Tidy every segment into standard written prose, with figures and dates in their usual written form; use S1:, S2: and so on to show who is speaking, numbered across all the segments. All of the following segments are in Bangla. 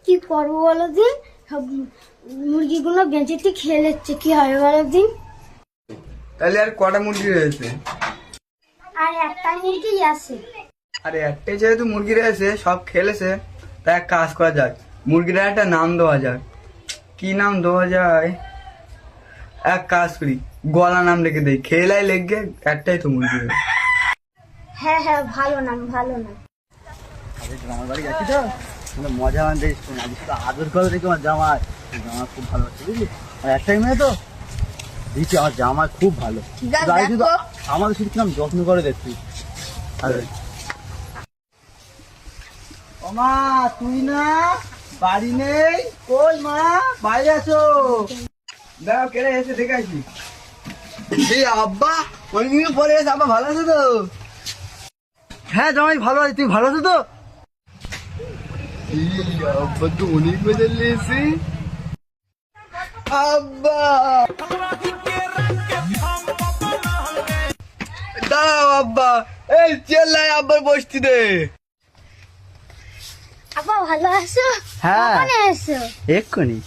S1: কি করবো বলো দিন, সব মুরগিগুলো বেঁচেতে খেয়ে নিচ্ছে, কি হবে বলো দিন।
S2: তাহলে আর কটা মুরগি রয়েছে?
S1: আর একটা মুরগি আছে।
S2: আরে একটাই যেহেতু মুরগি রয়েছে, সব খেলেছে, তা এক কাজ করা যাক, মুরগিটার একটা নাম দেওয়া যাক। কি নাম দেওয়া যায়? এক কাজ করি, গলা নাম রেখে দেই, খেলাই লেগে একটাই তো মুরগি রয়েছে।
S1: হ্যাঁ হ্যাঁ, ভালো নাম, ভালো নাম।
S3: জামার বাড়ি যাচ্ছি তো, মজা আনতে আজকে তো আদর করে দেখি আমার জামাই। জামা খুব ভালো হচ্ছে বুঝলি, আর একটাই মেয়ে তো দিচ্ছি, আমার জামা খুব ভালো। গাড়ি শুধু আমাদের শুধু কিরম যত্ন করে দেখছি। আরে ও মা, তুই না বাড়ি নেই? কই মা, বাইরে আছো?
S2: দাও কেড়ে এসে দেখে আসি।
S3: এই আব্বা অনেকদিন পরে এসে, আব্বা ভালো আছো তো? হ্যাঁ জামাই ভালো আছি, তুই ভালো আছো তো?
S2: আব্বা তো অনেক বেজার লেগেছে।
S3: আব্বা
S2: দাও আব্বা, এই চেল্লাই আব্বার বসতি দে।
S1: আপা ভালো আছো?
S3: হ্যাঁ।
S1: কখন এসো?
S3: এক্ষুনি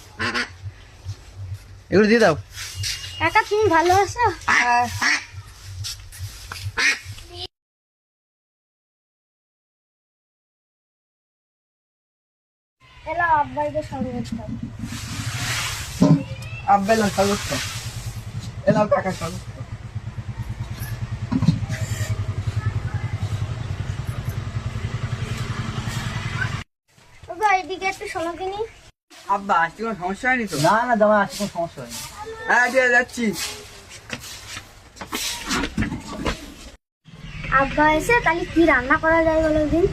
S3: এগুলো দিয়ে দাও।
S1: কাকা তুমি ভালো আছো? এলো আব্বাইকে সঙ্গে দাও।
S2: আব্বা এলাম স্বাগত, এলাম কাকা স্বাগত।
S1: বাবা এদিকে একটু শোনো কিনি।
S2: আব্বা আসতে কোনো সমস্যা হয়নি তো?
S3: না না জামাই, আসছে কোনো সমস্যা হয়নি।
S2: হ্যাঁ ঠিক আছে, যাচ্ছি।
S1: আব্বা এসে তাহলে কি রান্না করা যায় বলো দিন।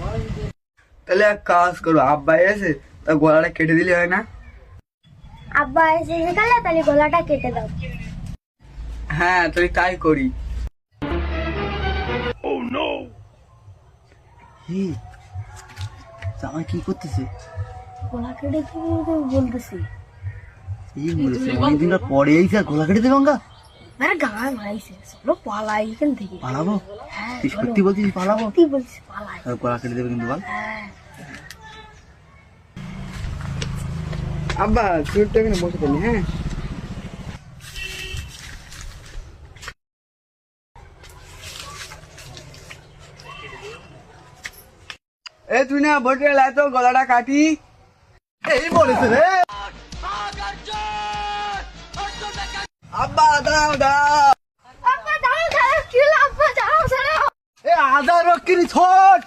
S2: তাহলে এক কাজ করো, আব্বা এসে তা গলাটা কেটে দিলে হয় না?
S1: আব্বা এসে গেলে তাহলে গলাটা কেটে দাও।
S2: হ্যাঁ তাহলে তাই করি।
S3: হি, জামাই কি করতেছে?
S1: গলা কেটে দিতে বলতেছি।
S3: এই বলেছে অনেকদিন পরে এইছে, আর গোলা কেটে দেবে গঙ্গা?
S1: আরে গান মারাইছে, চলো পালাই এখান থেকে।
S3: পালাবো? তুই সত্যি বলছিস পালাবো?
S1: কি বলছিস পালাই?
S3: আর গলা কেটে দেবে কিন্তু বল।
S2: আব্বা চুলটা এখানে বসে থাকি। হ্যাঁ এ তুই না বসে লাই তো গলাটা কাটি।
S3: এই বলেছে রে।
S2: আব্বা দাও দাও।
S1: আব্বা দাঁড়াও দাঁড়াও, কি হলো আব্বা, দাঁড়াও দাঁড়াও।
S3: এ আদা রক্ষিনী ছোট।